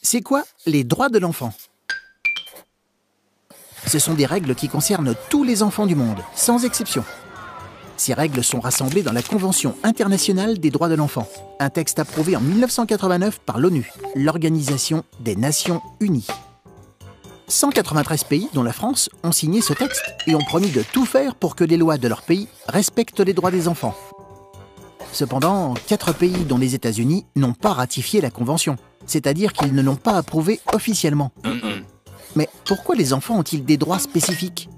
C'est quoi les droits de l'enfant? Ce sont des règles qui concernent tous les enfants du monde, sans exception. Ces règles sont rassemblées dans la Convention internationale des droits de l'enfant, un texte approuvé en 1989 par l'ONU, l'Organisation des Nations Unies. 193 pays, dont la France, ont signé ce texte et ont promis de tout faire pour que les lois de leur pays respectent les droits des enfants. Cependant, 4 pays, dont les États-Unis, n'ont pas ratifié la Convention, c'est-à-dire qu'ils ne l'ont pas approuvée officiellement. Mais pourquoi les enfants ont-ils des droits spécifiques?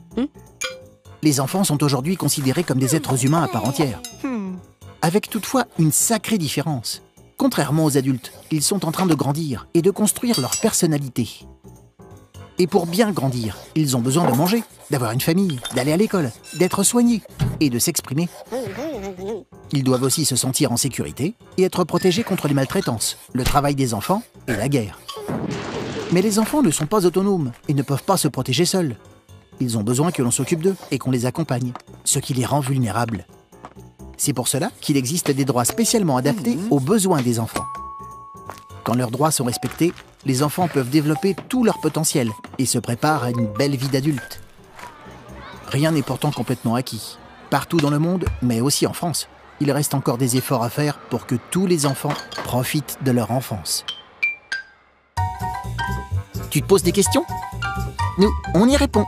Les enfants sont aujourd'hui considérés comme des êtres humains à part entière, avec toutefois une sacrée différence. Contrairement aux adultes, ils sont en train de grandir et de construire leur personnalité. Et pour bien grandir, ils ont besoin de manger, d'avoir une famille, d'aller à l'école, d'être soignés et de s'exprimer. Ils doivent aussi se sentir en sécurité et être protégés contre les maltraitances, le travail des enfants et la guerre. Mais les enfants ne sont pas autonomes et ne peuvent pas se protéger seuls. Ils ont besoin que l'on s'occupe d'eux et qu'on les accompagne, ce qui les rend vulnérables. C'est pour cela qu'il existe des droits spécialement adaptés aux besoins des enfants. Quand leurs droits sont respectés, les enfants peuvent développer tout leur potentiel et se préparent à une belle vie d'adulte. Rien n'est pourtant complètement acquis. Partout dans le monde, mais aussi en France, il reste encore des efforts à faire pour que tous les enfants profitent de leur enfance. Tu te poses des questions? Nous, on y répond.